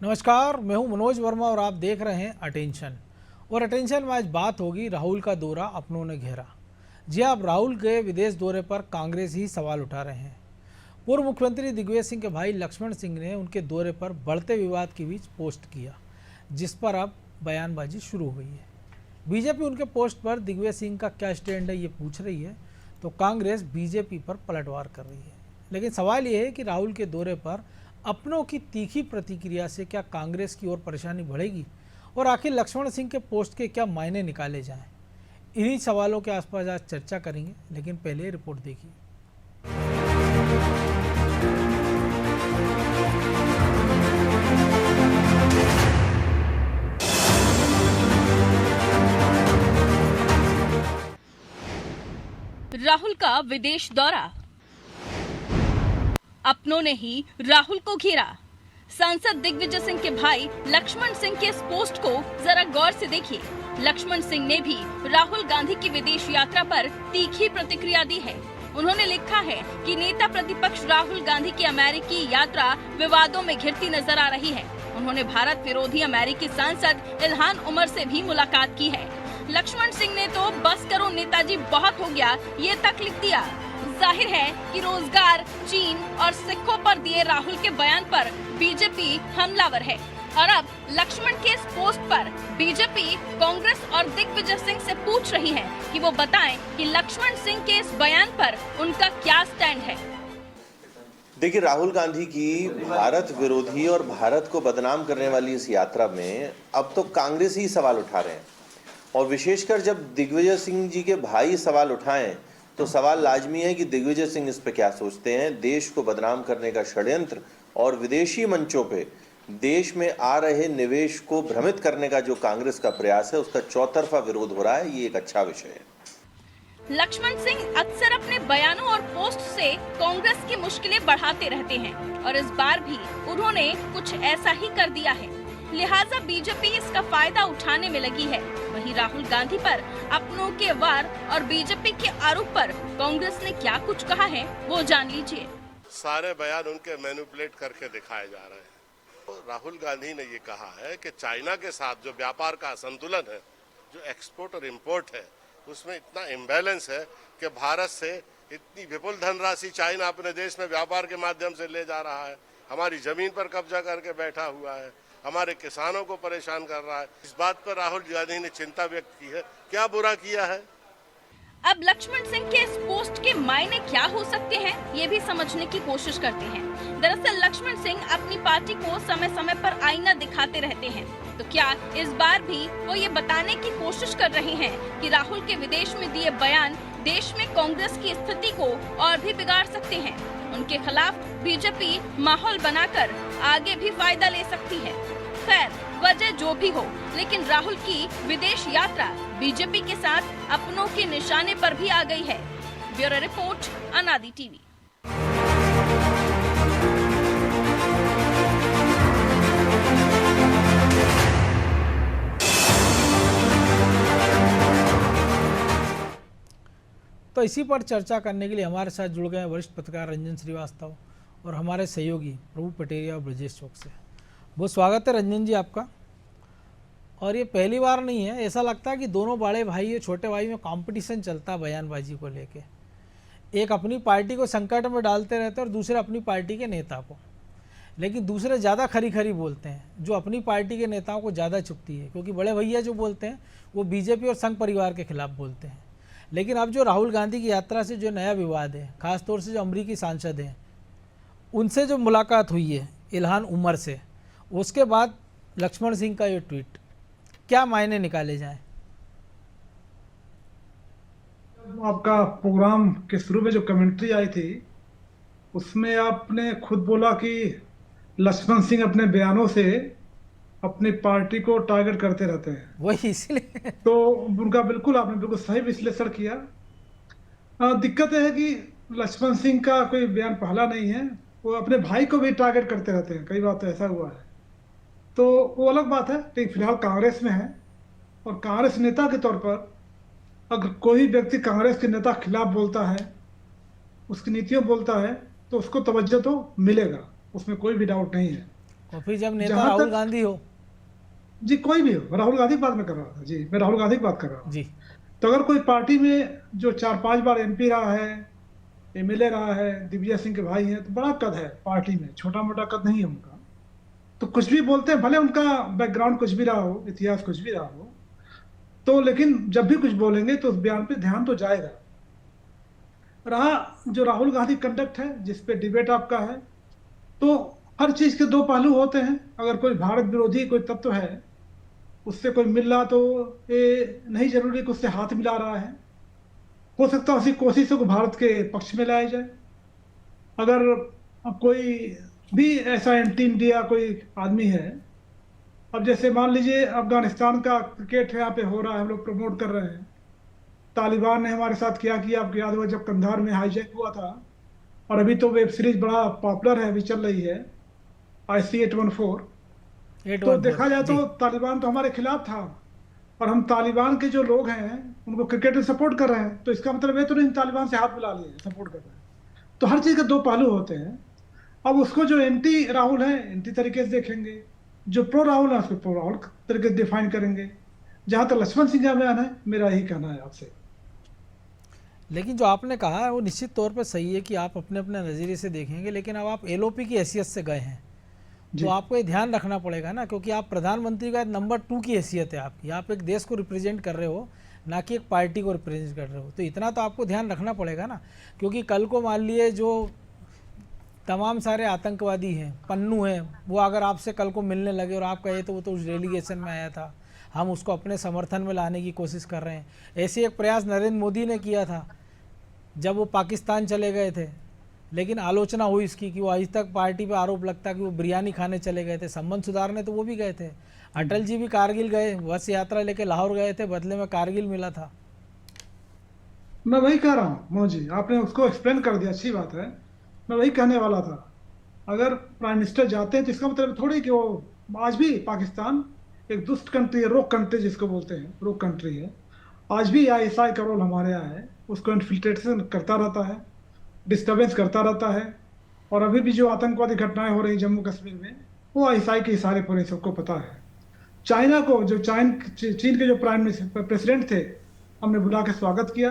नमस्कार, मैं हूं मनोज वर्मा और आप देख रहे हैं अटेंशन। और अटेंशन में आज बात होगी राहुल का दौरा अपनों ने घेरा। जी अब राहुल के विदेश दौरे पर कांग्रेस ही सवाल उठा रहे हैं। पूर्व मुख्यमंत्री दिग्विजय सिंह के भाई लक्ष्मण सिंह ने उनके दौरे पर बढ़ते विवाद के बीच पोस्ट किया, जिस पर अब बयानबाजी शुरू हुई है। बीजेपी उनके पोस्ट पर दिग्विजय सिंह का क्या स्टैंड है ये पूछ रही है, तो कांग्रेस बीजेपी पर पलटवार कर रही है। लेकिन सवाल ये है कि राहुल के दौरे पर अपनों की तीखी प्रतिक्रिया से क्या कांग्रेस की ओर परेशानी बढ़ेगी, और आखिर लक्ष्मण सिंह के पोस्ट के क्या मायने निकाले जाएं। इन्हीं सवालों के आसपास आज चर्चा करेंगे, लेकिन पहले रिपोर्ट देखिए। राहुल का विदेश दौरा, अपनों ने ही राहुल को घेरा। सांसद दिग्विजय सिंह के भाई लक्ष्मण सिंह के इस पोस्ट को जरा गौर से देखिए। लक्ष्मण सिंह ने भी राहुल गांधी की विदेश यात्रा पर तीखी प्रतिक्रिया दी है। उन्होंने लिखा है कि नेता प्रतिपक्ष राहुल गांधी की अमेरिकी यात्रा विवादों में घिरती नजर आ रही है। उन्होंने भारत विरोधी अमेरिकी सांसद इल्हान उमर से भी मुलाकात की है। लक्ष्मण सिंह ने तो बस करो नेताजी बहुत हो गया ये तक लिख दिया। जाहिर है कि रोजगार, चीन और सिखों पर दिए राहुल के बयान पर बीजेपी हमलावर है। और अब लक्ष्मण के इस पोस्ट पर बीजेपी कांग्रेस और दिग्विजय सिंह से पूछ रही है कि वो बताएं कि लक्ष्मण सिंह के इस बयान पर उनका क्या स्टैंड है। देखिए, राहुल गांधी की भारत विरोधी और भारत को बदनाम करने वाली इस यात्रा में अब तो कांग्रेस ही सवाल उठा रहे हैं, और विशेषकर जब दिग्विजय सिंह जी के भाई सवाल उठाएं तो सवाल लाजमी है कि दिग्विजय सिंह इस पे क्या सोचते हैं। देश को बदनाम करने का षड्यंत्र और विदेशी मंचों पे देश में आ रहे निवेश को भ्रमित करने का जो कांग्रेस का प्रयास है, उसका चौतरफा विरोध हो रहा है। ये एक अच्छा विषय है। लक्ष्मण सिंह अक्सर अपने बयानों और पोस्ट से कांग्रेस की मुश्किलें बढ़ाते रहते हैं, और इस बार भी उन्होंने कुछ ऐसा ही कर दिया है। लिहाजा बीजेपी इसका फायदा उठाने में लगी है। वहीं राहुल गांधी पर अपनों के वार और बीजेपी के आरोप पर कांग्रेस ने क्या कुछ कहा है वो जान लीजिए। सारे बयान उनके मैनिपुलेट करके दिखाए जा रहे हैं। तो राहुल गांधी ने ये कहा है कि चाइना के साथ जो व्यापार का संतुलन है, जो एक्सपोर्ट और इम्पोर्ट है, उसमें इतना इम्बैलेंस है कि भारत से इतनी विपुल धनराशि चाइना अपने देश में व्यापार के माध्यम से ले जा रहा है, हमारी जमीन पर कब्जा करके बैठा हुआ है, हमारे किसानों को परेशान कर रहा है। इस बात पर राहुल गांधी ने चिंता व्यक्त की है। क्या बुरा किया है? अब लक्ष्मण सिंह के इस पोस्ट के मायने क्या हो सकते हैं, ये भी समझने की कोशिश करते हैं। दरअसल लक्ष्मण सिंह अपनी पार्टी को समय समय पर आईना दिखाते रहते हैं, तो क्या इस बार भी वो ये बताने की कोशिश कर रहे हैं कि राहुल के विदेश में दिए बयान देश में कांग्रेस की स्थिति को और भी बिगाड़ सकते हैं। उनके खिलाफ बीजेपी माहौल बनाकर आगे भी फायदा ले सकती है। खैर, वजह जो भी हो, लेकिन राहुल की विदेश यात्रा बीजेपी के साथ अपनों के निशाने पर भी आ गई है। ब्यूरो रिपोर्ट, अनादि टीवी। तो इसी पर चर्चा करने के लिए हमारे साथ जुड़ गए वरिष्ठ पत्रकार रंजन श्रीवास्तव और हमारे सहयोगी प्रभु पटेरिया और ब्रजेश चौक से। बहुत स्वागत है रंजन जी आपका। और ये पहली बार नहीं है, ऐसा लगता है कि दोनों बड़े भाई और छोटे भाई में कंपटीशन चलता है बयानबाजी को लेके। एक अपनी पार्टी को संकट में डालते रहते हैं और दूसरे अपनी पार्टी के नेता को। लेकिन दूसरे ज़्यादा खरी खरी बोलते हैं, जो अपनी पार्टी के नेताओं को ज़्यादा चुभती है, क्योंकि बड़े भैया जो बोलते हैं वो बीजेपी और संघ परिवार के खिलाफ बोलते हैं। लेकिन अब जो राहुल गांधी की यात्रा से जो नया विवाद है, खासतौर से जो अमरीकी सांसद हैं उनसे जो मुलाकात हुई है इल्हान उमर से, उसके बाद लक्ष्मण सिंह का ये ट्वीट, क्या मायने निकाले जाएं? आपका प्रोग्राम के शुरू में जो कमेंट्री आई थी उसमें आपने खुद बोला कि लक्ष्मण सिंह अपने बयानों से अपनी पार्टी को टारगेट करते रहते हैं, वही इसलिए तो उनका आपने बिल्कुल सही विश्लेषण किया। दिक्कत यह है कि लक्ष्मण सिंह का कोई बयान पहला नहीं है, वो अपने भाई को भी टारगेट करते रहते हैं, कई बार तो ऐसा हुआ है। तो वो अलग बात है, लेकिन फिलहाल कांग्रेस में है, और कांग्रेस नेता के तौर पर अगर कोई व्यक्ति कांग्रेस के नेता खिलाफ बोलता है, उसकी नीतियों बोलता है, तो उसको तवज्जो तो मिलेगा, उसमें कोई भी डाउट नहीं है। और फिर जब नेता जहां राहुल तक गांधी हो। जी कोई भी हो, राहुल गांधी की बात मैं कर रहा था जी, मैं राहुल गांधी की बात कर रहा हूँ। जी तो अगर कोई पार्टी में जो 4-5 बार एमपी रहा है, एमएलए रहा है, दिग्विजय सिंह के भाई हैं, तो बड़ा कद है पार्टी में, छोटा मोटा कद नहीं है उनका। तो कुछ भी बोलते हैं, भले उनका बैकग्राउंड कुछ भी रहा हो, इतिहास कुछ भी रहा हो, तो लेकिन जब भी कुछ बोलेंगे तो उस बयान पे ध्यान तो जाएगा। रहा जो राहुल गांधी कंडक्ट है, जिस पे डिबेट आपका है, तो हर चीज के दो पहलू होते हैं। अगर कोई भारत विरोधी कोई तत्व है, उससे कोई मिल रहा, तो ये नहीं जरूरी कि उससे हाथ मिला रहा है। हो सकता है उसी कोशिशों को भारत के पक्ष में लाया जाए। अगर कोई भी ऐसा एंटी इंडिया कोई आदमी है, अब जैसे मान लीजिए अफगानिस्तान का क्रिकेट यहाँ पे हो रहा है, हम लोग प्रमोट कर रहे हैं। तालिबान ने हमारे साथ क्या किया आपको याद होगा, जब कंधार में हाईजैक हुआ था। और अभी तो वेब सीरीज बड़ा पॉपुलर है, अभी चल रही है, IC-814। तो 814 देखा जाए जी। तो तालिबान तो हमारे खिलाफ था, और हम तालिबान के जो लोग हैं उनको क्रिकेट में सपोर्ट कर रहे हैं। तो इसका मतलब ये तो नहीं तालिबान से हाथ मिला लिए सपोर्ट कर रहे हैं। तो हर चीज के दो पहलू होते हैं। अब उसको जो एंटी राहुल है एंटी तरीके से देखेंगे, जो प्रो राहुल है उसको प्रो राहुल तरीके से डिफाइन करेंगे। जहां तक लक्ष्मण सिंह का बयान है, मेरा यही कहना है आपसे। लेकिन जो आपने कहा है वो निश्चित तौर पे सही है कि आप अपने अपने नज़रिए से देखेंगे, लेकिन अब आप एलओपी की हैसियत से गए हैं जी तो आपको ये ध्यान रखना पड़ेगा ना, क्योंकि आप प्रधानमंत्री का नंबर 2 की हैसियत है आपकी। आप एक देश को रिप्रेजेंट कर रहे हो, ना कि एक पार्टी को रिप्रेजेंट कर रहे हो। तो इतना तो आपको ध्यान रखना पड़ेगा ना, क्योंकि कल को मान लिए जो तमाम सारे आतंकवादी हैं, पन्नू हैं, वो अगर आपसे कल को मिलने लगे और आप कहे तो वो तो उस डेलीगेशन में आया था, हम उसको अपने समर्थन में लाने की कोशिश कर रहे हैं। ऐसे एक प्रयास नरेंद्र मोदी ने किया था जब वो पाकिस्तान चले गए थे, लेकिन आलोचना हुई इसकी कि वो आज तक पार्टी पे आरोप लगता कि वो बिरयानी खाने चले गए थे। संबंध सुधारने तो वो भी गए थे। अटल जी भी कारगिल गए, बस यात्रा लेके लाहौर गए थे, बदले में कारगिल मिला था। मैं वही कह रहा हूँ मोहन जी, आपने उसको एक्सप्लेन कर दिया, अच्छी बात है। मैं वही कहने वाला था, अगर प्राइम मिनिस्टर जाते हैं तो इसका मतलब थोड़ी कि वो, आज भी पाकिस्तान एक दुष्ट कंट्री है, रोक कंट्री जिसको बोलते हैं, रोक कंट्री है। आज भी ISI का रोल हमारे यहाँ है, उसको इन्फिल्ट्रेशन करता रहता है, डिस्टर्बेंस करता रहता है। और अभी भी जो आतंकवादी घटनाएं हो रही जम्मू कश्मीर में, वो ISI के इशारे पर ही सबको पता है। चाइना को, जो चीन के जो प्राइम प्रेसिडेंट थे, हमने बुला के स्वागत किया।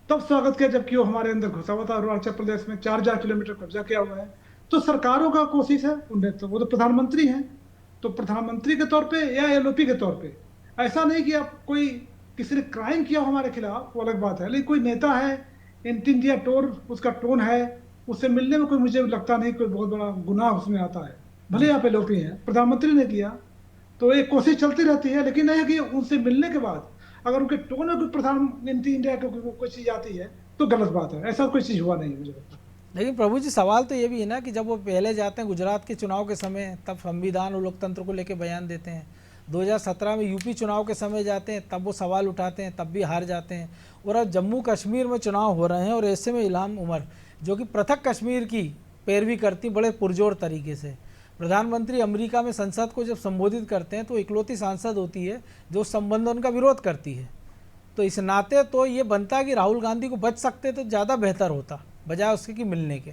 तब स्वागत किया जबकि वो हमारे अंदर घुसा हुआ था, अरुणाचल प्रदेश में 4,000 किलोमीटर कब्जा किया हुआ है। तो सरकारों का कोशिश है, उन्हें तो वो तो प्रधानमंत्री हैं, तो प्रधानमंत्री के तौर पे या LOP के तौर पे, ऐसा नहीं कि आप कोई किसी ने क्राइम किया हो हमारे खिलाफ, वो अलग बात है। लेकिन कोई नेता है, एंटी इंडिया टोन, उसका टोन है, उससे मिलने में कोई मुझे लगता नहीं कोई बहुत बड़ा गुनाह उसमें आता है। भले आप LOP हैं, प्रधानमंत्री ने किया, तो एक कोशिश चलती रहती है। लेकिन नहीं है कि उनसे मिलने के बाद अगर उनके टोन में कोई प्रधानमंत्री इंडिया की कोई चीज आती है तो गलत बात है। ऐसा कोई चीज हुआ नहीं है मुझे लगता। लेकिन प्रभु जी सवाल तो ये भी है ना कि जब वो पहले जाते हैं गुजरात के चुनाव के समय, तब संविधान और लोकतंत्र को लेकर बयान देते हैं। 2017 में यूपी चुनाव के समय जाते हैं, तब वो सवाल उठाते हैं, तब भी हार जाते हैं। और अब जम्मू कश्मीर में चुनाव हो रहे हैं और ऐसे में इल्हाम उमर, जो कि पृथक कश्मीर की पैरवी करती बड़े पुरजोर तरीके से, प्रधानमंत्री अमेरिका में संसद को जब संबोधित करते हैं तो इकलौती सांसद होती है जो संबंधन का विरोध करती है। तो इस नाते तो ये बनता है कि राहुल गांधी को बच सकते तो ज़्यादा बेहतर होता, बजाय उसके कि मिलने के।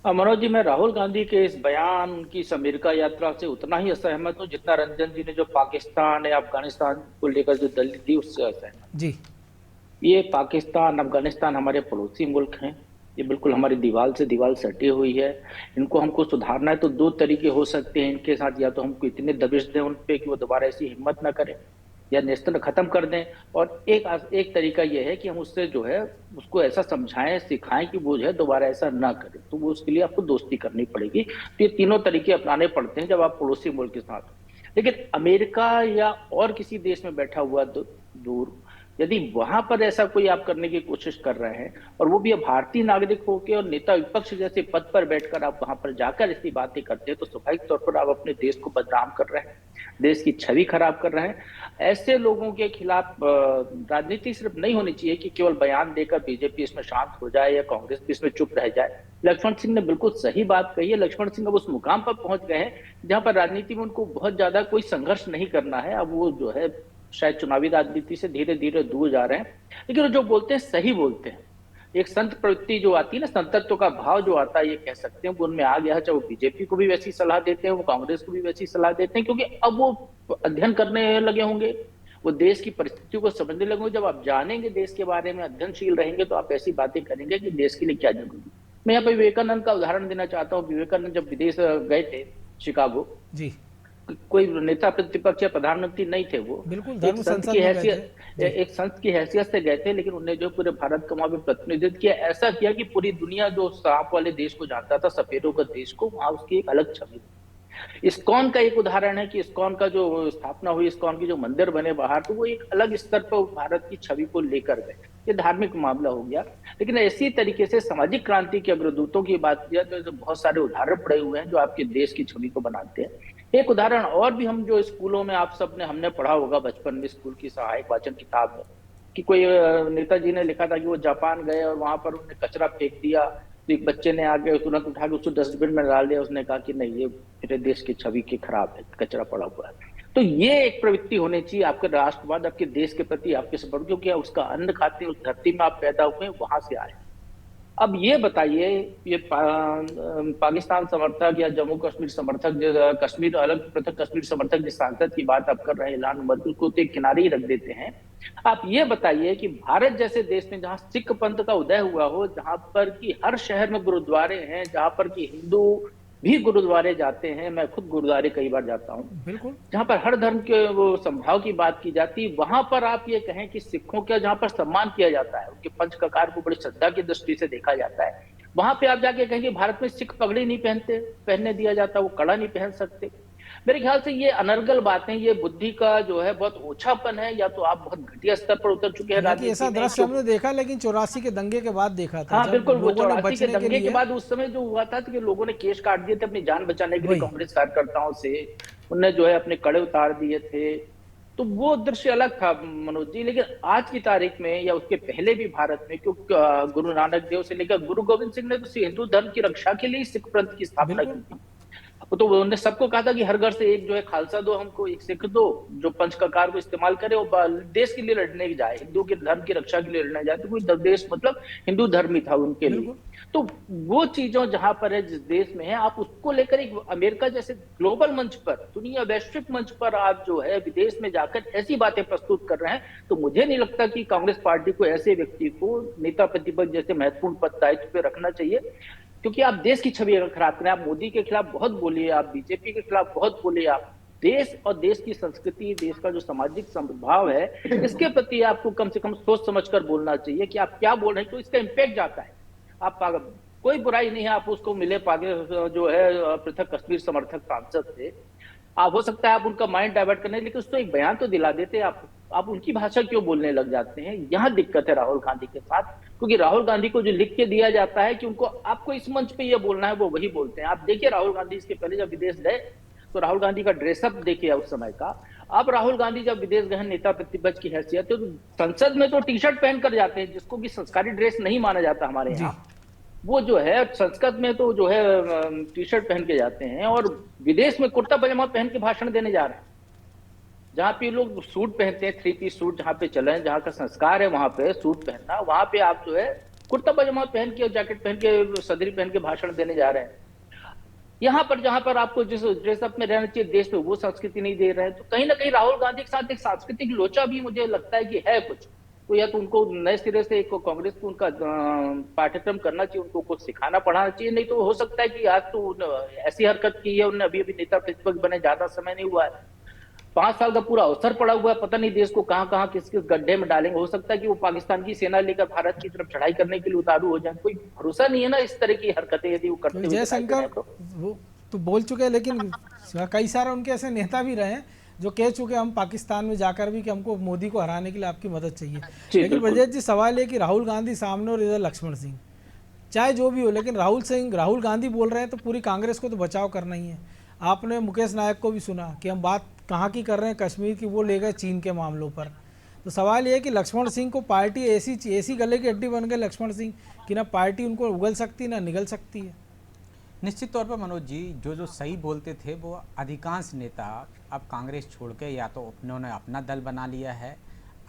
मनोज जी, मैं राहुल गांधी के इस बयान, उनकी इस अमेरिका यात्रा से उतना ही असहमत हूँ जितना रंजन जी ने जो पाकिस्तान या अफगानिस्तान को लेकर जो दलील दी उससे असहमत। जी, ये पाकिस्तान अफगानिस्तान हमारे पड़ोसी मुल्क हैं, ये बिल्कुल हमारी दीवार से दीवार सटी हुई है। इनको हमको सुधारना है तो दो तरीके हो सकते हैं इनके साथ, या तो हमको इतने दबिश दें उन पे कि वो दोबारा ऐसी हिम्मत ना करें, या नेशनल खत्म कर दें। और एक तरीका यह है कि हम उससे जो है उसको ऐसा समझाएं, सिखाएं कि वो जो है दोबारा ऐसा ना करे। तो वो उसके लिए आपको दोस्ती करनी पड़ेगी। तो ये तीनों तरीके अपनाने पड़ते हैं जब आप पड़ोसी मुल्क के साथ। लेकिन अमेरिका या और किसी देश में बैठा हुआ दूर, यदि वहां पर ऐसा कोई आप करने की कोशिश कर रहे हैं, और वो भी भारतीय नागरिक होकर और नेता विपक्ष जैसे पद पर बैठकर आप वहां पर जाकर ऐसी बातें करते हैं, तो स्वाभाविक तौर पर आप अपने देश को बदनाम कर रहे हैं, देश की छवि खराब कर रहे हैं। ऐसे लोगों के खिलाफ राजनीति सिर्फ नहीं होनी चाहिए कि केवल बयान देकर बीजेपी इसमें शांत हो जाए या कांग्रेस भी इसमें चुप रह जाए। लक्ष्मण सिंह ने बिल्कुल सही बात कही है। लक्ष्मण सिंह अब उस मुकाम पर पहुंच गए हैं जहां पर राजनीति में उनको बहुत ज्यादा कोई संघर्ष नहीं करना है। अब वो जो है शायद चुनावी राजनीति से धीरे धीरे दूर जा रहे हैं, लेकिन वो जो बोलते हैं सही बोलते हैं। एक संत प्रवृत्ति जो आती है ना, संतत्व का भाव जो आता है, ये कह सकते हैं वो उनमें आ गया है। चाहे वो बीजेपी को भी वैसी सलाह देते हैं, वो कांग्रेस को भी वैसी सलाह देते हैं, क्योंकि अब वो अध्ययन करने लगे होंगे, वो देश की परिस्थितियों को समझने लगे होंगे। जब आप जानेंगे देश के बारे में, अध्ययनशील रहेंगे, तो आप ऐसी बातें करेंगे कि देश के लिए क्या जरूरी। मैं यहाँ पे विवेकानंद का उदाहरण देना चाहता हूँ। विवेकानंद जब विदेश गए थे, शिकागो, जी कोई नेता प्रतिपक्ष या प्रधानमंत्री नहीं थे, वो बिल्कुल एक धर्म संत संसद की में गए हैसियत, थे। एक संत की हैसियत से गए थे, लेकिन उन्होंने जो पूरे भारत का वहां पे प्रतिनिधित्व किया, ऐसा किया कि पूरी दुनिया जो सांप वाले देश को जानता था, सफेदों का देश को, वहां उसकी एक अलग छवि। इस्कॉन का एक उदाहरण है कि इस्कॉन का जो स्थापना हुई, इस्कॉन के जो मंदिर बने बाहर, तो वो एक अलग स्तर पर भारत की छवि को लेकर गए। ये धार्मिक मामला हो गया, लेकिन इसी तरीके से सामाजिक क्रांति के अग्रदूतों की बात किया तो बहुत सारे उदाहरण पड़े हुए हैं जो आपके देश की छवि को बनाते हैं। एक उदाहरण और भी, हम जो स्कूलों में आप सब ने हमने पढ़ा होगा बचपन में, स्कूल की सहायक वाचन किताब में, कि कोई नेताजी ने लिखा था कि वो जापान गए और वहां पर उन्होंने कचरा फेंक दिया, तो एक बच्चे ने आके तुरंत उठा के उसको डस्टबिन में डाल दिया। उसने कहा कि नहीं, ये मेरे देश की छवि के खराब है, कचरा पड़ा हुआ है। तो ये एक प्रवृत्ति होनी चाहिए आपके राष्ट्रवाद, आपके देश के प्रति आपके समर्पण, क्योंकि उसका अन्न खाते हैं, उस धरती में आप पैदा हुए, वहां से आए। अब ये बताइए, ये पाकिस्तान समर्थक या जम्मू कश्मीर समर्थक, कश्मीर अलग पृथक कश्मीर समर्थक जिस सांसद की बात आप कर रहे हैं, इलान उमर को तो एक किनारे ही रख देते हैं। आप ये बताइए कि भारत जैसे देश में जहां सिख पंथ का उदय हुआ हो, जहां पर कि हर शहर में गुरुद्वारे हैं, जहां पर कि हिंदू भी गुरुद्वारे जाते हैं, मैं खुद गुरुद्वारे कई बार जाता हूं, बिल्कुल जहां पर हर धर्म के वो संभाव की बात की जाती है, वहां पर आप ये कहें कि सिखों का जहां पर सम्मान किया जाता है, उनके पंचककार को बड़ी श्रद्धा की दृष्टि से देखा जाता है, वहां पे आप जाके कहेंगे भारत में सिख पगड़ी नहीं पहनने दिया जाता, वो कड़ा नहीं पहन सकते। मेरे ख्याल से ये अनर्गल बातें, ये बुद्धि का जो है बहुत ओछापन है, या तो आप बहुत घटिया स्तर पर उतर चुके हैं हालांकि ऐसा राजनीति में। दृश्य हमने देखा, लेकिन 84 के दंगे के बाद देखा था, हाँ जब बिल्कुल, वो लोगों ने 84 के बचने के दंगे के लिए। बाद उस समय जो हुआ था कि लोगों ने केस काट दिए थे अपनी जान बचाने के लिए वही। कांग्रेस कार्यकर्ताओं से, उनने जो है अपने कड़े उतार दिए थे, तो वो दृश्य अलग था मनोज जी। लेकिन आज की तारीख में या उसके पहले भी भारत में, क्योंकि गुरु नानक देव से लेकर गुरु गोविंद सिंह ने तो हिंदू धर्म की रक्षा के लिए सिख पंथ की स्थापना की थी। तो उन्होंने सबको कहा था कि हर घर से एक जो है खालसा दो, हमको एक सिख दो, जो पंचककार को इस्तेमाल करे, वो देश के लिए लड़ने की जाए, हिंदू के धर्म की रक्षा के लिए लड़ने जाए। तो कोई देश मतलब हिंदू धर्म ही था उनके लिए। तो वो चीजों जहां पर है, जिस देश में है, आप उसको लेकर एक अमेरिका जैसे ग्लोबल मंच पर, दुनिया वैश्विक मंच पर आप जो है विदेश में जाकर ऐसी बातें प्रस्तुत कर रहे हैं, तो मुझे नहीं लगता कि कांग्रेस पार्टी को ऐसे व्यक्ति को नेता प्रतिपक्ष जैसे महत्वपूर्ण पद दायित्व पे रखना चाहिए, क्योंकि आप देश की छवि अगर खराब करें, आप मोदी के खिलाफ बहुत बोलिए, आप बीजेपी के खिलाफ बहुत बोलिए, आप देश और देश की संस्कृति, देश का जो सामाजिक संभाव है, इसके प्रति आपको कम से कम सोच समझकर बोलना चाहिए कि आप क्या बोल रहे हैं, तो इसका इम्पैक्ट जाता है। आप कोई बुराई नहीं है, आप उसको मिले जो है पृथक कश्मीर समर्थक सांसद से, आप हो सकता है आप उनका माइंड डाइवर्ट करने, लेकिन उसको एक बयान तो दिला देते। आप उनकी भाषा क्यों बोलने लग जाते हैं? यहाँ दिक्कत है राहुल गांधी के साथ, क्योंकि राहुल गांधी को जो लिख के दिया जाता है कि उनको आपको इस मंच पे ये बोलना है, वो वही बोलते हैं। आप देखिए राहुल गांधी इसके पहले जब विदेश गए, तो राहुल गांधी का ड्रेसअप देखिए उस समय का। अब राहुल गांधी जब विदेश गए नेता प्रतिपक्ष की हैसियत, तो संसद में तो टी शर्ट पहनकर जाते हैं, जिसको कि संस्कारी ड्रेस नहीं माना जाता हमारे यहाँ। वो जो है संसद में तो जो है टी शर्ट पहन के जाते हैं, और विदेश में कुर्ता पजामा पहन के भाषण देने जा रहे हैं। जहां पे लोग सूट पहनते हैं, 3 पीस सूट जहां पे चले, जहां का संस्कार है वहां पे सूट पहनना, वहां पे आप जो है कुर्ता पजामा पहन के और जैकेट पहन के, सदरी पहन के भाषण देने जा रहे हैं। यहाँ पर जहां पर आपको जिस ड्रेसअप में रहना चाहिए देश में, वो संस्कृति नहीं दे रहे हैं। तो कहीं ना कहीं राहुल गांधी के साथ एक सांस्कृतिक लोचा भी मुझे लगता है कि है कुछ। तो या तो उनको नए सिरे से एक कांग्रेस को उनका पाठ्यक्रम करना चाहिए, उनको कुछ सिखाना पढ़ाना चाहिए। नहीं तो हो सकता है कि आज तो ऐसी हरकत की है उन्होंने, अभी नेता प्रतिपक्ष बने ज्यादा समय नहीं हुआ है, 5 साल का पूरा अवसर पड़ा हुआ है, पता नहीं देश को कहां कहां किस किस गड्ढे में डालेंगे। हो सकता है कि वो पाकिस्तान की सेना लेकर भारत की तरफ चढ़ाई करने के लिए उतारू हो जाए। कोई भरोसा नहीं है ना इस तरह की हरकतें यदि वो करते हुए जयशंकर वो तो बोल चुके हैं, लेकिन कई सारे उनके ऐसे नेता भी रहे हैं जो कह चुके हम पाकिस्तान में जाकर भी कि हमको मोदी को हराने के लिए आपकी मदद चाहिए। लेकिन ब्रजेश जी, सवाल है कि राहुल गांधी सामने और इधर लक्ष्मण सिंह, चाहे जो भी हो, लेकिन राहुल गांधी बोल रहे हैं तो पूरी कांग्रेस को तो बचाव करना ही है। आपने मुकेश नायक को भी सुना कि हम बात कहाँ की कर रहे हैं, कश्मीर की, वो ले गए चीन के मामलों पर। तो सवाल ये है कि लक्ष्मण सिंह को पार्टी ऐसी गले की हड्डी बन गए लक्ष्मण सिंह कि ना पार्टी उनको उगल सकती ना निगल सकती है। निश्चित तौर पर मनोज जी, जो सही बोलते थे वो अधिकांश नेता अब कांग्रेस छोड़ के या तो उन्होंने अपना दल बना लिया है,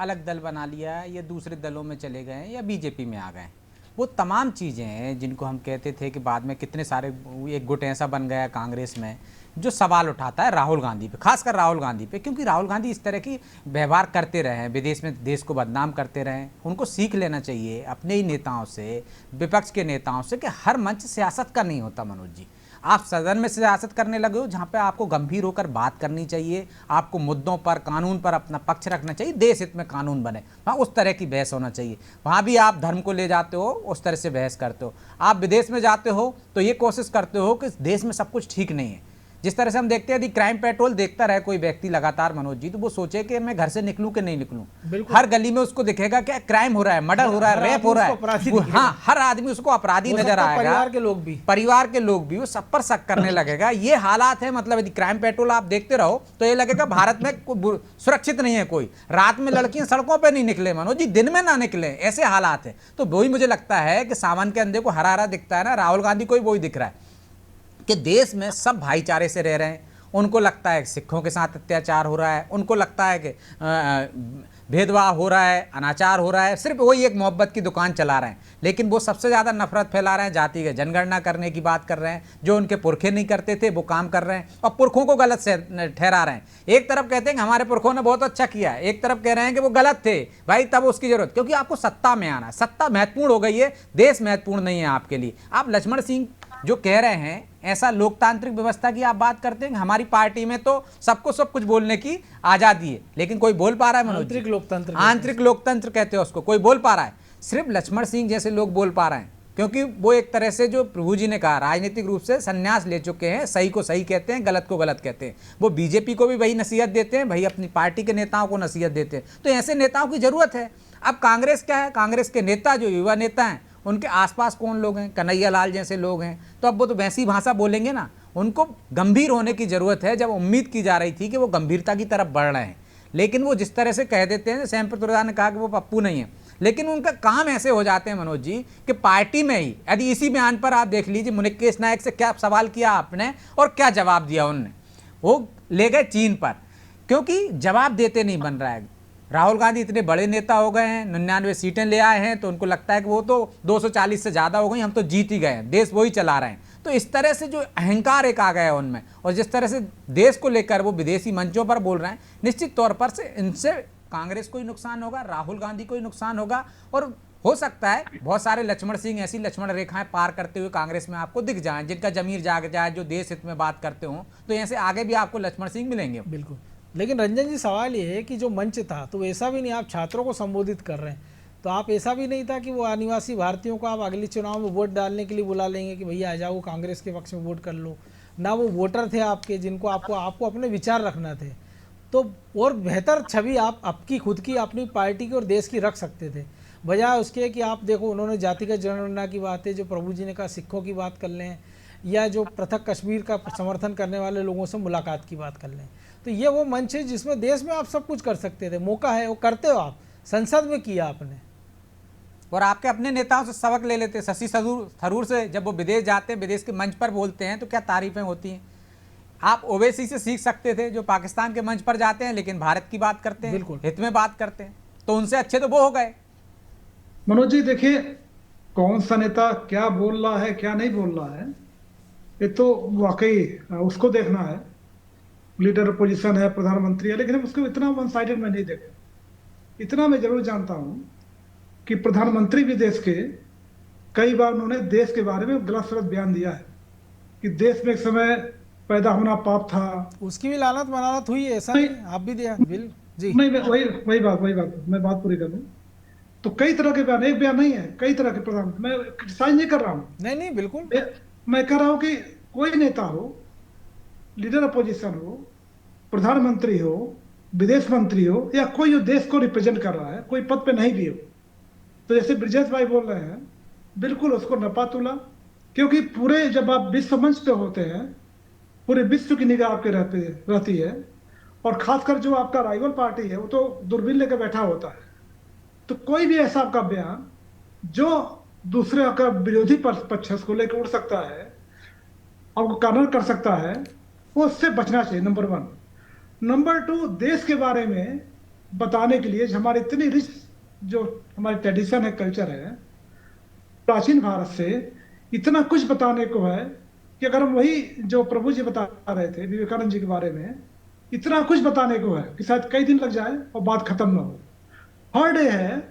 अलग दल बना लिया है, या दूसरे दलों में चले गए हैं, या बीजेपी में आ गए हैं। वो तमाम चीज़ें हैं जिनको हम कहते थे कि बाद में कितने सारे एक गुट ऐसा बन गया कांग्रेस में जो सवाल उठाता है राहुल गांधी पे, खासकर राहुल गांधी पे, क्योंकि राहुल गांधी इस तरह की व्यवहार करते रहे हैं, विदेश में देश को बदनाम करते रहे हैं। उनको सीख लेना चाहिए अपने ही नेताओं से, विपक्ष के नेताओं से, कि हर मंच सियासत का नहीं होता मनोज जी। आप सदन में सियासत करने लगे हो जहाँ पे आपको गंभीर होकर बात करनी चाहिए, आपको मुद्दों पर, कानून पर अपना पक्ष रखना चाहिए, देश हित में कानून बने, वहाँ उस तरह की बहस होना चाहिए। वहाँ भी आप धर्म को ले जाते हो, उस तरह से बहस करते हो। आप विदेश में जाते हो तो ये कोशिश करते हो कि देश में सब कुछ ठीक नहीं है। जिस तरह से हम देखते हैं यदि क्राइम पेट्रोल देखता रहे कोई व्यक्ति लगातार मनोज जी, तो वो सोचे कि मैं घर से निकलूं कि नहीं निकलूं। हर गली में उसको दिखेगा क्या क्राइम हो रहा है, मर्डर हो रहा है, रेप हो रहा है। हाँ, हर आदमी उसको अपराधी नजर आएगा। परिवार के लोग भी वो सब पर शक करने लगेगा। ये हालात है। मतलब यदि क्राइम पेट्रोल आप देखते रहो तो ये लगेगा भारत में सुरक्षित नहीं है कोई। रात में लड़कियां सड़कों पर नहीं निकले मनोज जी, दिन में ना निकले, ऐसे हालात है। तो वही मुझे लगता है कि सावन के अंधे को हरा हरा दिखता है ना, राहुल गांधी को वही दिख रहा है कि देश में सब भाईचारे से रह रहे हैं। उनको लगता है कि सिखों के साथ अत्याचार हो रहा है, उनको लगता है कि भेदभाव हो रहा है, अनाचार हो रहा है, सिर्फ वही एक मोहब्बत की दुकान चला रहे हैं। लेकिन वो सबसे ज़्यादा नफरत फैला रहे हैं, जाति के जनगणना करने की बात कर रहे हैं, जो उनके पुरखे नहीं करते थे वो काम कर रहे हैं और पुरखों को गलत से ठहरा रहे हैं। एक तरफ कहते हैं कि हमारे पुरखों ने बहुत अच्छा किया है, एक तरफ कह रहे हैं कि वो गलत थे भाई, तब उसकी जरूरत, क्योंकि आपको सत्ता में आना है। सत्ता महत्वपूर्ण हो गई है, देश महत्वपूर्ण नहीं है आपके लिए। आप लक्ष्मण सिंह जो कह रहे हैं, ऐसा लोकतांत्रिक व्यवस्था की आप बात करते हैं, हमारी पार्टी में तो सबको सब कुछ बोलने की आजादी है, लेकिन कोई बोल पा रहा है मनोज? आंतरिक लोकतंत्र, आंतरिक लोकतंत्र कहते हैं उसको, कोई बोल पा रहा है? सिर्फ लक्ष्मण सिंह जैसे लोग बोल पा रहे हैं, क्योंकि वो एक तरह से, जो प्रभु जी ने कहा, राजनीतिक रूप से संन्यास ले चुके हैं। सही को सही कहते हैं, गलत को गलत कहते हैं। वो बीजेपी को भी वही नसीहत देते हैं, भाई अपनी पार्टी के नेताओं को नसीहत देते हैं। तो ऐसे नेताओं की जरूरत है। अब कांग्रेस क्या है, कांग्रेस के नेता जो युवा नेता हैं, उनके आसपास कौन लोग हैं? कन्हैया लाल जैसे लोग हैं। तो अब वो तो वैसी भाषा बोलेंगे ना। उनको गंभीर होने की ज़रूरत है। जब उम्मीद की जा रही थी कि वो गंभीरता की तरफ बढ़ रहे हैं, लेकिन वो जिस तरह से कह देते हैं, सैम प्रसाद ने कहा कि वो पप्पू नहीं है, लेकिन उनका काम ऐसे हो जाते हैं मनोज जी कि पार्टी में ही, यदि इसी बयान पर आप देख लीजिए मुकेश नायक से क्या सवाल किया आपने और क्या जवाब दिया उनने। वो ले गए चीन पर, क्योंकि जवाब देते नहीं बन रहा है। राहुल गांधी इतने बड़े नेता हो गए हैं, 99 सीटें ले आए हैं, तो उनको लगता है कि वो तो 240 से ज़्यादा हो गई, हम तो जीत ही गए हैं, देश वही चला रहे हैं। तो इस तरह से जो अहंकार एक आ गया है उनमें, और जिस तरह से देश को लेकर वो विदेशी मंचों पर बोल रहे हैं, निश्चित तौर पर से इनसे कांग्रेस को ही नुकसान होगा, राहुल गांधी को ही नुकसान होगा। और हो सकता है बहुत सारे लक्ष्मण सिंह ऐसी लक्ष्मण रेखाएं पार करते हुए कांग्रेस में आपको दिख जाएं, जिनका जमीर जाग जाए, जो देश हित में बात करते हों। तो ऐसे आगे भी आपको लक्ष्मण सिंह मिलेंगे। बिल्कुल। लेकिन रंजन जी, सवाल ये है कि जो मंच था तो ऐसा भी नहीं, आप छात्रों को संबोधित कर रहे हैं, तो आप ऐसा भी नहीं था कि वो आदिवासी भारतीयों को आप अगले चुनाव में वोट डालने के लिए बुला लेंगे कि भैया आ जाओ कांग्रेस के पक्ष में वोट कर लो ना। वो वोटर थे आपके, जिनको आपको अपने विचार रखना थे। तो और बेहतर छवि आप आपकी खुद की, अपनी पार्टी की और देश की रख सकते थे, बजाय उसके कि आप देखो उन्होंने जातिगत जनगणना की बातें, जो प्रभु जी ने कहा सिखों की बात कर लें, या जो पृथक कश्मीर का समर्थन करने वाले लोगों से मुलाकात की बात कर लें। तो ये वो मंच है जिसमें देश में आप सब कुछ कर सकते थे, मौका है, वो करते हो आप, संसद में किया आपने। और आपके अपने नेताओं से सबक ले लेते। शशि थरूर से जब वो विदेश जाते हैं, विदेश के मंच पर बोलते हैं, तो क्या तारीफें होती हैं। आप ओवैसी से सीख सकते थे, जो पाकिस्तान के मंच पर जाते हैं लेकिन भारत की बात करते हैं, बिल्कुल हित में बात करते हैं। तो उनसे अच्छे तो वो हो गए। मनोज जी देखिए, कौन सा नेता क्या बोल रहा है क्या नहीं बोल रहा है, ये तो वाकई उसको देखना है। लीडर अपोजिशन है, प्रधानमंत्री है, लेकिन उसको इतना वन साइडेड मैं नहीं देखा। इतना मैं जरूर जानता हूं कि प्रधानमंत्री भी देश के कई बार उन्होंने देश के बारे में गलत सलत बयान दिया है कि देश में एक समय पैदा होना पाप था। उसकी भी लानत मनानत हुई है, ऐसा नहीं, आप भी दिया बिल जी। नहीं, वही बात मैं बात पूरी कर लूं। तो कई तरह के बयान, एक बयान नहीं है, कई तरह के प्रधान, मैं क्रिटिसाइज नहीं कर रहा हूँ। नहीं बिल्कुल, मैं कह रहा हूँ कि कोई नेता हो, लीडर अपोजिशन हो, प्रधानमंत्री हो, विदेश मंत्री हो, या कोई जो देश को रिप्रेजेंट कर रहा है, कोई पद पे नहीं भी हो, तो जैसे ब्रिजेश भाई बोल रहे हैं, बिल्कुल उसको नपा तुला। क्योंकि पूरे जब आप विश्व मंच पे होते हैं, पूरे विश्व की निगाह आपके रहती है, और खासकर जो आपका राइवल पार्टी है वो तो दूरबीन लेकर बैठा होता है। तो कोई भी ऐसा आपका बयान जो दूसरे का विरोधी पक्ष को लेकर उड़ सकता है, आपको कार्नर कर सकता है, वो उससे बचना चाहिए, नंबर 1। नंबर 2, देश के बारे में बताने के लिए हमारी इतनी रिच जो हमारी ट्रेडिशन है, कल्चर है, प्राचीन भारत से इतना कुछ बताने को है कि अगर हम वही जो प्रभु जी बता रहे थे विवेकानंद जी के बारे में, इतना कुछ बताने को है कि शायद कई दिन लग जाए और बात खत्म ना हो। थर्ड ये है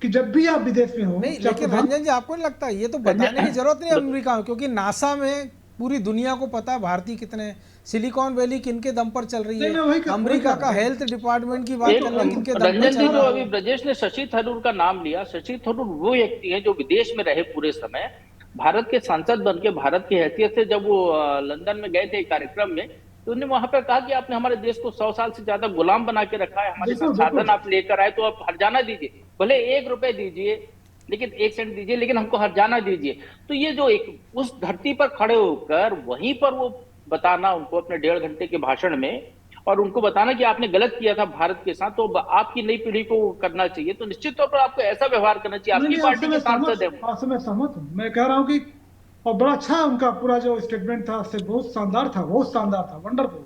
कि जब भी आप विदेश में हो, नहीं, चाहे लेकिन प्रधान- रंजन जी आपको नहीं लगता ये तो बताने की जरूरत नहीं है अमेरिका में, क्योंकि नासा में पूरी दुनिया को पता है भारतीय कितने, सिलिकॉन वैली किनके दम पर चल रही नहीं, मैं वही है, कह- अमेरिका वही कह का रहा हूं। हेल्थ डिपार्टमेंट की बात एक कर रहे हैं किनके दम पर रंजन चल जी, जो रहा अभी है। ब्रजेश ने शशि थरूर का नाम लिया, शशि थरूर वो व्यक्ति है जो विदेश में रहे पूरे समय, भारत के सांसद बन के भारत की हैसियत से जब वो लंदन में गए थे एक कार्यक्रम में, तो उन्होंने वहां पर कहा कि आपने हमारे देश को 100 साल से ज्यादा गुलाम बना के रखा है, हमारे बिल्कुल, संसाधन बिल्कुल। आप लेकर आए तो आप हर्जाना दीजिए, भले 1 रुपए दीजिए, लेकिन 1 सेंट दीजिए, लेकिन हमको हर्जाना दीजिए। तो ये जो एक उस धरती पर खड़े होकर वहीं पर वो बताना उनको अपने 1.5 घंटे के भाषण में, और उनको बताना कि आपने गलत किया था भारत के साथ, तो आपकी नई पीढ़ी को करना चाहिए, तो निश्चित तौर पर आपको ऐसा व्यवहार करना चाहिए। नहीं आपकी नहीं, पार्टी के सांसद है। आपसे मैं सहमत हूँ। मैं कह रहा हूँ कि और बड़ा अच्छा उनका पूरा जो स्टेटमेंट था से बहुत शानदार था, बहुत शानदार था, वंडरफुल।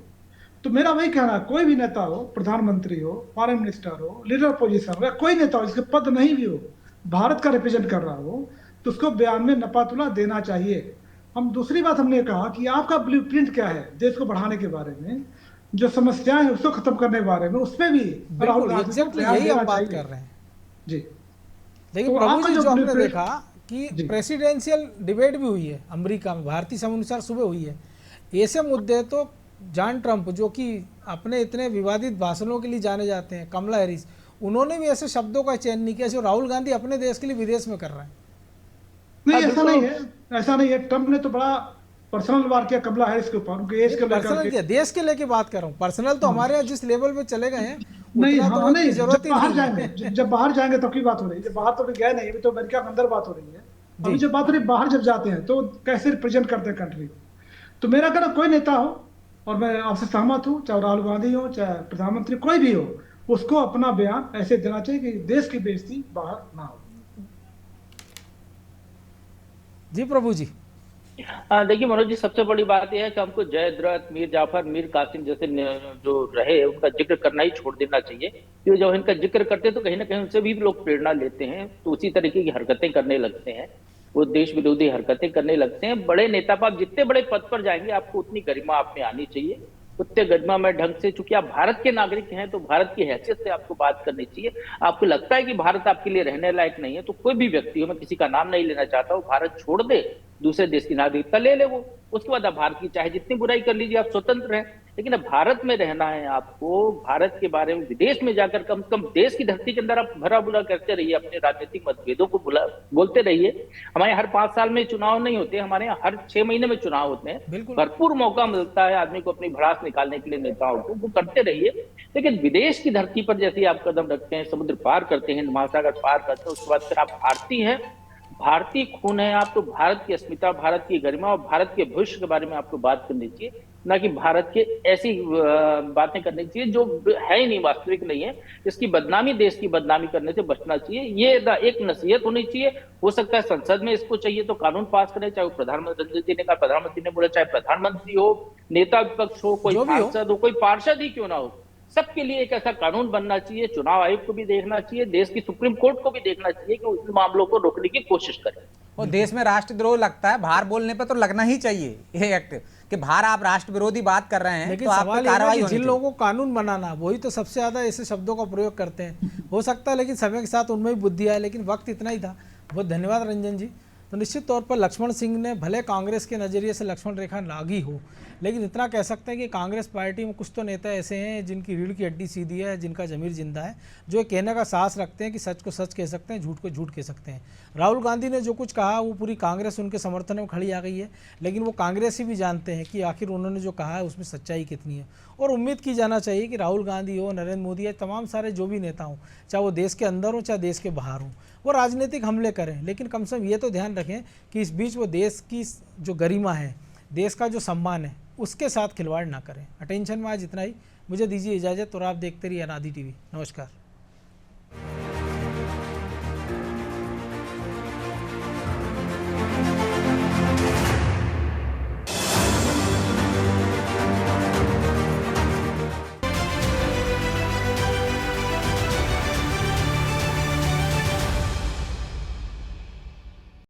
तो मेरा वही कहना है, कोई भी नेता हो, प्रधानमंत्री हो, फॉरेन मिनिस्टर हो, लीडर पोजीशन हो, या कोई नेता हो जिसके पद नहीं भी हो, भारत का रिप्रेजेंट कर रहा हो, तो उसको बयान में नपातुला देना चाहिए। हम दूसरी बात हमने कहा कि आपका ब्लूप्रिंट क्या है देश को बढ़ाने के बारे में, जो समस्याएं हैं उसको खत्म करने के बारे में, उसमें भी राहुल बिल्कुल गांधी को एग्जैक्टली बयान यही देना हम बात चाहिए। कर रहे हैं। जी। लेकिन तो प्रभु आपका जी जो जो हमने blueprint- देखा कि जी। प्रेसिडेंशियल डिबेट भी हुई है अमेरिका में, भारतीय समय अनुसार सुबह हुई है, ऐसे मुद्दे तो जॉन ट्रंप जो कि अपने इतने विवादित भाषणों के लिए जाने जाते हैं, कमला हैरिस, उन्होंने भी ऐसे शब्दों का चयन नहीं किया जो राहुल गांधी अपने देश के लिए विदेश में कर रहे हैं। नहीं, हाँ, ऐसा बिल्कुल। नहीं है, ऐसा नहीं है। ट्रम्प ने तो बड़ा पर्सनल वार किया कमला हैरिस के ऊपर, उनके एज को लेकर पर्सनल के। किया, देश के लेके बात कर रहा हूँ, पर्सनल तो हमारे यहाँ जिस लेवल पे चले गए हैं नहीं, उतना तो हाँ, उनकी नहीं, जरूरत जब ही बाहर नहीं जाएंगे, है। जब बाहर जाएंगे तब की बात हो रही है। जब बाहर तो अभी गए नहीं, अभी तो अमेरिका के अंदर बात हो रही है। अभी जी। जो बात हो रही है, बाहर जब जाते हैं तो कैसे रिप्रेजेंट करते हैं कंट्री को। तो मेरा कहना, कोई नेता हो, और मैं आपसे सहमत हूँ, चाहे राहुल गांधी हो, चाहे प्रधानमंत्री कोई भी हो, उसको अपना बयान ऐसे देना चाहिए कि देश की बेइज्जती बाहर ना हो। जी प्रभु जी। हाँ, देखिए मनोज जी, सबसे बड़ी बात यह है कि हमको जयद्रथ, मीर जाफर, मीर कासिम जैसे जो रहे उनका जिक्र करना ही छोड़ देना चाहिए, क्योंकि जब इनका जिक्र करते हैं तो कहीं ना कहीं उनसे भी लोग प्रेरणा लेते हैं, तो उसी तरीके की हरकतें करने लगते हैं, वो देश विरोधी हरकतें करने लगते हैं। बड़े नेता पर आप जितने बड़े पद पर जाएंगे आपको उतनी गरिमा आप में आनी चाहिए, उतने गरिमा में ढंग से, चूंकि आप भारत के नागरिक हैं तो भारत की हैसियत से आपको बात करनी चाहिए। आपको लगता है कि भारत आपके लिए रहने लायक नहीं है, तो कोई भी व्यक्ति हो, मैं किसी का नाम नहीं लेना चाहता हूँ, भारत छोड़ दे, दूसरे देश की नागरिकता ले ले वो, उसके बाद आप भारत की चाहे जितनी बुराई कर लीजिए, आप स्वतंत्र हैं। लेकिन अब भारत में रहना है आपको, भारत के बारे में विदेश में जाकर कम से कम देश की धरती के अंदर आप भरा बुरा करते रहिए, अपने राजनीतिक मतभेदों को बोलते रहिए। हमारे हर 5 साल में चुनाव नहीं होते, हमारे यहाँ हर 6 महीने में चुनाव होते हैं, बिल्कुल। भरपूर मौका मिलता है आदमी को अपनी भड़ास निकालने के लिए, नेताओं को, वो करते रहिए। लेकिन विदेश की धरती पर जैसे ही आप कदम रखते हैं, समुद्र पार करते हैं, महासागर पार करते हैं, उसके बाद फिर आप भारतीय हैं, भारतीय खून है आप, तो भारत की अस्मिता, भारत की गरिमा और भारत के भविष्य के बारे में आपको बात करनी चाहिए, ना कि भारत के ऐसी बातें करनी चाहिए जो है ही नहीं, वास्तविक नहीं है। इसकी बदनामी, देश की बदनामी करने से बचना चाहिए। ये एक नसीहत होनी चाहिए। हो सकता है संसद में इसको चाहिए तो कानून पास करें, चाहे वो प्रधानमंत्री जी ने कहा, प्रधानमंत्री ने बोला, चाहे प्रधानमंत्री हो, नेता विपक्ष हो, कोई जो भी हो। सांसद हो, कोई पार्षद ही क्यों ना हो, सबके लिए एक ऐसा कानून बनना चाहिए। चुनाव आयोग को भी देखना चाहिए, देश की सुप्रीम कोर्ट को भी देखना चाहिए कि उन मामलों को रोकने की कोशिश करें। और देश में राष्ट्रद्रोह लगता है, बाहर बोलने पे तो लगना ही चाहिए ये एक्ट, कि बाहर आप राष्ट्र विरोधी बात कर रहे हैं लेकिन तो आप सवाल पे ये है कार्रवाई कि होनी जिन चाहिए। लोगों को कानून बनाना, वही तो सबसे ज्यादा ऐसे शब्दों का प्रयोग करते हैं। हो सकता है लेकिन समय के साथ उनमें भी बुद्धि आए, लेकिन वक्त इतना ही था। बहुत धन्यवाद रंजन जी। तो निश्चित तौर पर लक्ष्मण सिंह ने, भले कांग्रेस के नज़रिए से लक्ष्मण रेखा लागी हो, लेकिन इतना कह सकते हैं कि कांग्रेस पार्टी में कुछ तो नेता ऐसे हैं जिनकी रीढ़ की हड्डी सीधी है, जिनका जमीर जिंदा है, जो ये कहने का साहस रखते हैं कि सच को सच कह सकते हैं, झूठ को झूठ कह सकते हैं। राहुल गांधी ने जो कुछ कहा वो पूरी कांग्रेस उनके समर्थन में खड़ी आ गई है, लेकिन वो कांग्रेसी भी जानते हैं कि आखिर उन्होंने जो कहा है उसमें सच्चाई कितनी है। और उम्मीद की जाना चाहिए कि राहुल गांधी हो, नरेंद्र मोदी या तमाम सारे जो भी नेता हों, चाहे वो देश के अंदर हो चाहे देश के बाहर हों, वो राजनीतिक हमले करें, लेकिन कम से कम ये तो ध्यान रखें कि इस बीच वो देश की जो गरिमा है, देश का जो सम्मान है, उसके साथ खिलवाड़ ना करें। अटेंशन में आज इतना ही, मुझे दीजिए इजाज़त और आप देखते रहिए अनादि टीवी। नमस्कार।